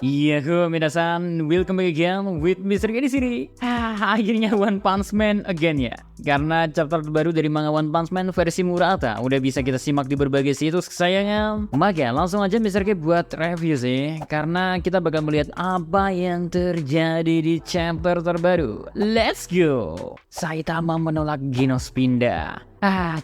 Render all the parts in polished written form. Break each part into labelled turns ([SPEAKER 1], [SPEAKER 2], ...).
[SPEAKER 1] Iya, minasan, welcome back again with Mr. K di sini. Akhirnya One Punch Man again ya. Karena chapter terbaru dari manga One Punch Man versi Murata udah bisa kita simak di berbagai situs kesayangan. Maka langsung aja Mr. K buat review sih, karena kita bakal melihat apa yang terjadi di chapter terbaru. Let's go. Saitama menolak Genos pindah.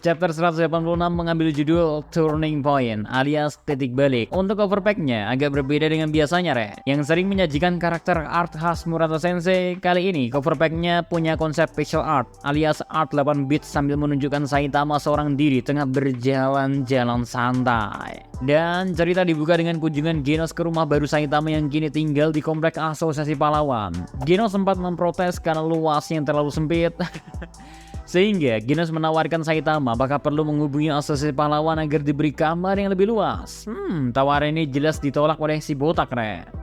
[SPEAKER 1] Chapter 186 mengambil judul Turning Point alias titik balik. Untuk overpacknya agak berbeda dengan biasanya yang sering menyajikan karakter art khas Murata Sensei. Kali ini coverpacknya punya konsep pixel art alias art 8 bit sambil menunjukkan Saitama seorang diri tengah berjalan-jalan santai. Dan cerita dibuka dengan kunjungan Genos ke rumah baru Saitama yang kini tinggal di komplek Asosiasi Pahlawan. Genos sempat memprotes karena luasnya yang terlalu sempit. Sehingga Genos menawarkan Saitama apakah perlu menghubungi Asosiasi Pahlawan agar diberi kamar yang lebih luas. Tawaran ini jelas ditolak oleh si botak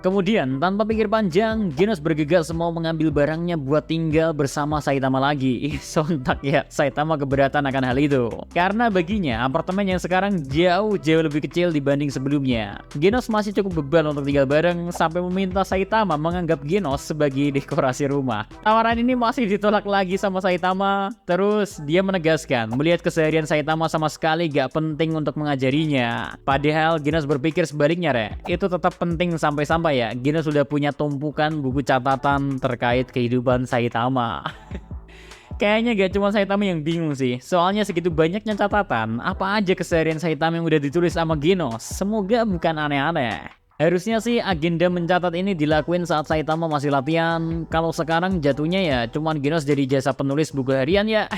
[SPEAKER 1] Kemudian tanpa pikir panjang, Genos bergegas mau mengambil barangnya buat tinggal bersama Saitama lagi. Sontak ya, Saitama keberatan akan hal itu. Karena baginya apartemen yang sekarang jauh lebih kecil dibanding sebelumnya. Genos masih cukup bebal untuk tinggal bareng sampai meminta Saitama menganggap Genos sebagai dekorasi rumah. Tawaran ini masih ditolak lagi sama Saitama. Terus dia menegaskan melihat keseharian Saitama sama sekali gak penting untuk mengajarinya. Padahal Genos berpikir sebaliknya itu tetap penting sampai-sampai ya Genos sudah punya tumpukan buku catatan terkait kehidupan Saitama. Kayaknya gak cuma Saitama yang bingung sih, soalnya segitu banyaknya catatan, apa aja keseharian Saitama yang udah ditulis sama Genos. Semoga bukan aneh-aneh. Harusnya sih agenda mencatat ini dilakuin saat Saitama masih latihan. Kalau sekarang jatuhnya ya cuman Genos jadi jasa penulis buku harian ya.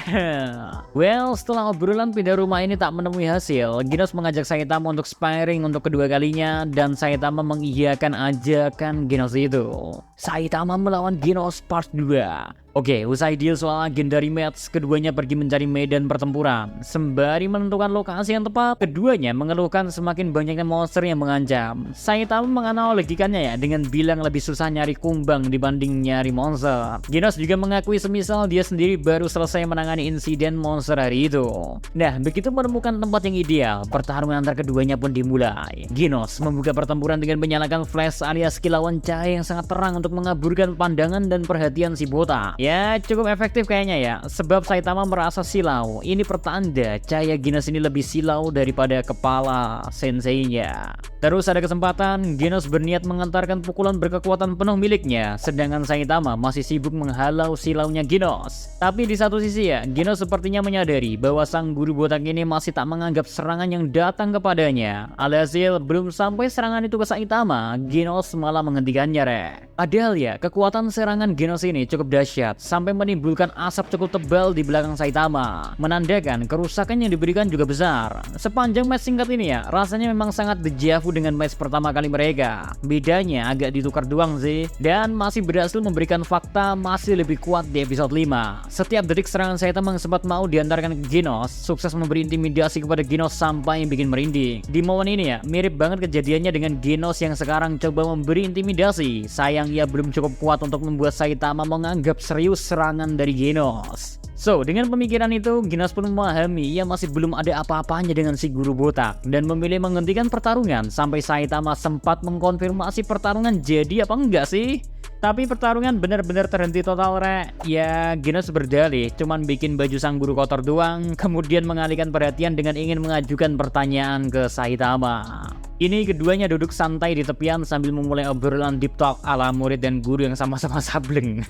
[SPEAKER 1] Well, setelah obrolan pindah rumah ini tak menemui hasil, Genos mengajak Saitama untuk sparring untuk kedua kalinya dan Saitama mengiyakan ajakan Genos itu. Saitama melawan Genos Part 2. Oke, usai deal soal agenda rematch, keduanya pergi mencari medan pertempuran. Sembari menentukan lokasi yang tepat, keduanya mengeluhkan semakin banyaknya monster yang mengancam. Saitama menganalogikannya ya dengan bilang lebih susah nyari kumbang dibanding nyari monster. Genos juga mengakui semisal dia sendiri baru selesai menangani insiden monster hari itu. Nah, begitu menemukan tempat yang ideal, pertarungan antar keduanya pun dimulai. Genos membuka pertempuran dengan menyalakan flash alias kilauan cahaya yang sangat terang untuk mengaburkan pandangan dan perhatian si botak. Ya, cukup efektif kayaknya ya, sebab Saitama merasa silau. Ini pertanda cahaya Genos ini lebih silau daripada kepala senseinya. Terus ada kesempatan, Genos berniat mengantarkan pukulan berkekuatan penuh miliknya, sedangkan Saitama masih sibuk menghalau silaunya Genos. Tapi di satu sisi ya, Genos sepertinya menyadari bahwa sang guru botak ini masih tak menganggap serangan yang datang kepadanya. Alhasil, belum sampai serangan itu ke Saitama, Genos malah menghentikannya Padahal ya, kekuatan serangan Genos ini cukup dahsyat, sampai menimbulkan asap cukup tebal di belakang Saitama, menandakan kerusakan yang diberikan juga besar. Sepanjang match singkat ini ya, rasanya memang sangat deja vu dengan match pertama kali mereka. Bedanya agak ditukar doang sih, dan masih berhasil memberikan fakta masih lebih kuat di episode 5. Setiap detik serangan Saitama yang sempat mau diantarkan ke Genos, sukses memberi intimidasi kepada Genos sampai bikin merinding. Di momen ini ya, mirip banget kejadiannya dengan Genos yang sekarang coba memberi intimidasi. Sayang ia belum cukup kuat untuk membuat Saitama menganggap serius serangan dari Genos. So, dengan pemikiran itu, Genos pun memahami ia masih belum ada apa-apanya dengan si guru botak dan memilih menghentikan pertarungan sampai Saitama sempat mengkonfirmasi pertarungan jadi apa enggak sih? Tapi pertarungan benar-benar terhenti total Ya, Genos berdalih cuman bikin baju sang guru kotor doang, kemudian mengalihkan perhatian dengan ingin mengajukan pertanyaan ke Saitama. Ini keduanya duduk santai di tepian sambil memulai obrolan deep talk ala murid dan guru yang sama-sama sableng.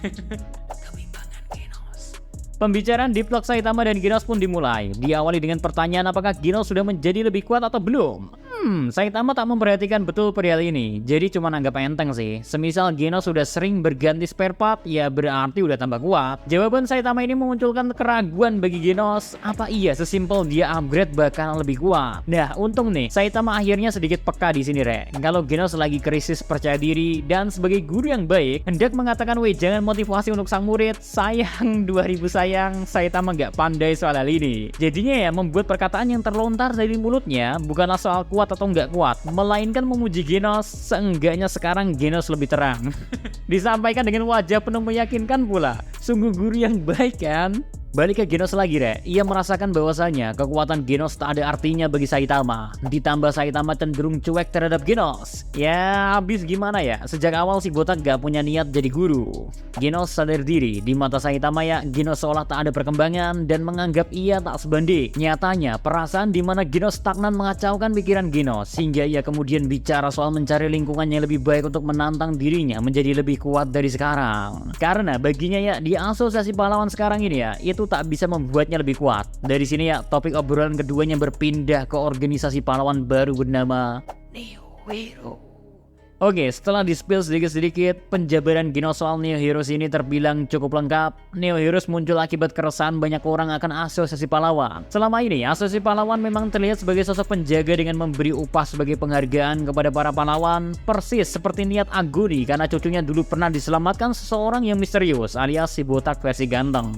[SPEAKER 1] Pembicaraan deep talk Saitama dan Genos pun dimulai. Diawali dengan pertanyaan apakah Genos sudah menjadi lebih kuat atau belum. Saitama tak memperhatikan betul perihal ini, jadi cuma anggap enteng sih. Semisal Genos sudah sering berganti spare part, ya berarti udah tambah kuat. Jawaban Saitama ini memunculkan keraguan bagi Genos. Apa iya sesimpel dia upgrade bakal lebih kuat? Nah, untung nih, Saitama akhirnya sedikit peka di sini Kalau Genos lagi krisis percaya diri dan sebagai guru yang baik, hendak mengatakan weh jangan motivasi untuk sang murid. Sayang 2000 sayang, Saitama gak pandai soal hal ini. Jadinya ya membuat perkataan yang terlontar dari mulutnya bukanlah soal kuat atau nggak kuat, melainkan memuji Genos. Seenggaknya sekarang Genos lebih terang. Disampaikan dengan wajah penuh meyakinkan pula. Sungguh guru yang baik kan? Balik ke Genos lagi, Re. Ia merasakan bahwasanya kekuatan Genos tak ada artinya bagi Saitama. Ditambah Saitama cenderung cuek terhadap Genos. Ya, habis gimana ya? Sejak awal si botak gak punya niat jadi guru. Genos sadar diri, di mata Saitama ya, Genos seolah tak ada perkembangan dan menganggap ia tak sebanding. Nyatanya, perasaan di mana Genos stagnan mengacaukan pikiran Genos, sehingga ia kemudian bicara soal mencari lingkungan yang lebih baik untuk menantang dirinya menjadi lebih kuat dari sekarang. Karena baginya ya, di asosiasi pahlawan sekarang ini ya, itu tak bisa membuatnya lebih kuat. Dari sini ya, topik obrolan keduanya berpindah ke organisasi pahlawan baru bernama Neo Hero. Oke, setelah di-spill sedikit-sedikit, penjabaran Genos soal Neo Heroes ini terbilang cukup lengkap. Neo Heroes muncul akibat keresahan banyak orang akan asosiasi pahlawan. Selama ini, asosiasi pahlawan memang terlihat sebagai sosok penjaga dengan memberi upah sebagai penghargaan kepada para pahlawan, persis seperti niat Aguri karena cucunya dulu pernah diselamatkan seseorang yang misterius alias si botak versi ganteng.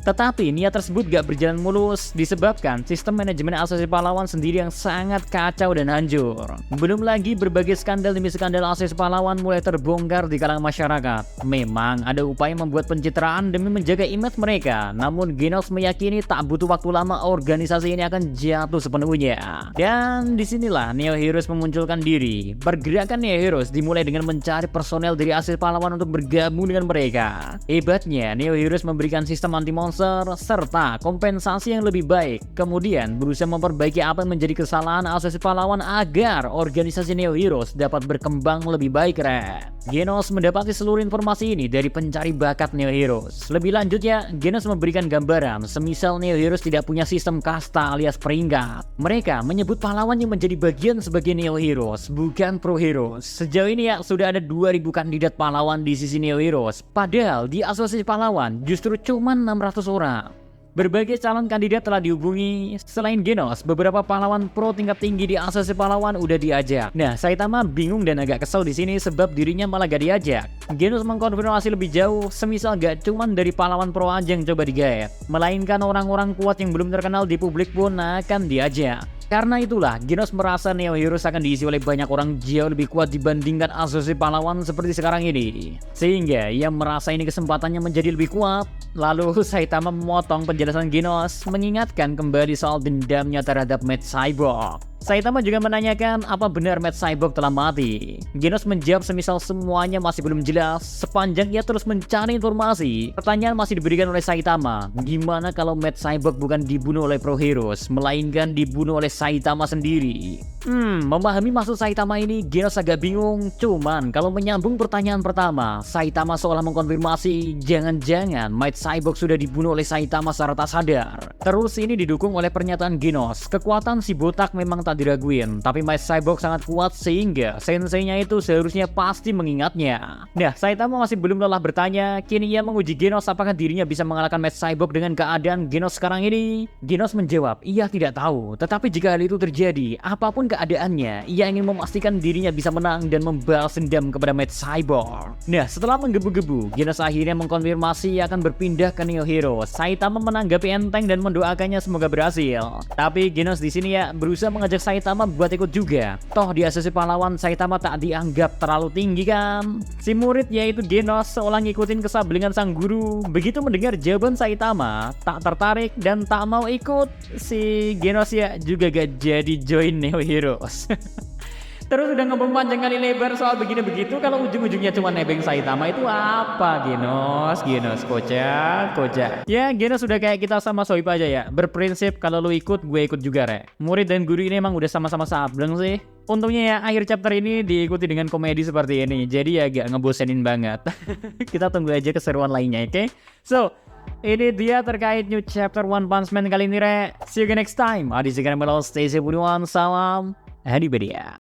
[SPEAKER 1] Tetapi niat tersebut gak berjalan mulus disebabkan sistem manajemen asosiasi pahlawan sendiri yang sangat kacau dan hancur. Belum lagi berbagai skandal demi skandal asosiasi pahlawan mulai terbongkar di kalangan masyarakat. Memang ada upaya membuat pencitraan demi menjaga image mereka, namun Genos meyakini tak butuh waktu lama organisasi ini akan jatuh sepenuhnya. Dan disinilah Neo Heroes memunculkan diri. Pergerakan Neo Heroes dimulai dengan mencari personel dari asosiasi pahlawan untuk bergabung dengan mereka. Hebatnya, Neo Heroes memberikan sistem anti-monster serta kompensasi yang lebih baik. Kemudian berusaha memperbaiki apa yang menjadi kesalahan asosiasi pahlawan agar organisasi Neo Heroes dapat berkembang lebih baik, Re. Genos mendapati seluruh informasi ini dari pencari bakat Neo Heroes. Lebih lanjutnya, Genos memberikan gambaran semisal Neo Heroes tidak punya sistem kasta alias peringkat. Mereka menyebut pahlawan yang menjadi bagian sebagai Neo Heroes, bukan Pro Heroes. Sejauh ini ya, sudah ada 2000 kandidat pahlawan di sisi Neo Heroes. Padahal di asosiasi pahlawan justru cuma 600 orang. Berbagai calon kandidat telah dihubungi. Selain Genos, beberapa pahlawan pro tingkat tinggi di asosiasi pahlawan udah diajak. Nah, Saitama bingung dan agak kesel di sini sebab dirinya malah gak diajak. Genos mengkonfirmasi lebih jauh, semisal gak cuman dari pahlawan pro aja yang coba digaet, melainkan orang-orang kuat yang belum terkenal di publik pun akan diajak. Karena itulah, Genos merasa Neo Heroes akan diisi oleh banyak orang jauh lebih kuat dibandingkan asosiasi pahlawan seperti sekarang ini. Sehingga ia merasa ini kesempatannya menjadi lebih kuat. Lalu Saitama memotong penjelasan Genos, mengingatkan kembali soal dendamnya terhadap Mad Cyborg. Saitama juga menanyakan apa benar Mad Cyborg telah mati. Genos menjawab semisal semuanya masih belum jelas. Sepanjang ia terus mencari informasi, pertanyaan masih diberikan oleh Saitama. Gimana kalau Mad Cyborg bukan dibunuh oleh Pro Heroes, melainkan dibunuh oleh Saitama sendiri? Memahami maksud Saitama ini, Genos agak bingung. Cuman kalau menyambung pertanyaan pertama, Saitama seolah mengkonfirmasi jangan-jangan Mad Cyborg sudah dibunuh oleh Saitama secara tak sadar. Terus ini didukung oleh pernyataan Genos, kekuatan si botak memang tak diraguin, tapi Mad Cyborg sangat kuat sehingga senseinya itu seharusnya pasti mengingatnya. Nah, Saitama masih belum lelah bertanya. Kini ia menguji Genos apakah dirinya bisa mengalahkan Mad Cyborg dengan keadaan Genos sekarang ini. Genos menjawab, ia tidak tahu, tetapi jika hal itu terjadi, apapun keadaannya, ia ingin memastikan dirinya bisa menang dan membalas dendam kepada Mad Cyborg. Nah, setelah menggebu-gebu, Genos akhirnya mengkonfirmasi akan berpindah ke Neo Heroes. Saitama menanggapi enteng dan mendoakannya semoga berhasil. Tapi Genos di sini ya berusaha mengajak Saitama buat ikut juga. Toh di asosiasi pahlawan Saitama tak dianggap terlalu tinggi kan. Si murid yaitu Genos seolah ngikutin kesabelingan sang guru. Begitu mendengar jawaban Saitama, tak tertarik dan tak mau ikut. Si Genos ya juga gak jadi join Neo Heroes. Terus udah ngomong panjang kali lebar soal begini begitu, kalau ujung-ujungnya cuma nebeng Saitama itu apa? Genos kocak. Ya, Genos udah kayak kita sama Soib aja ya. Berprinsip kalau lu ikut, gue ikut juga, Re. Murid dan guru ini emang udah sama-sama sableng sih. Untungnya ya akhir chapter ini diikuti dengan komedi seperti ini, jadi ya agak ngebosenin banget. Kita tunggu aja keseruan lainnya, oke? So, ini dia terkait new chapter One Punch Man kali ini, Re. See you again next time. Adi sekarang stay safe everyone. Salam. Hadi Bedia.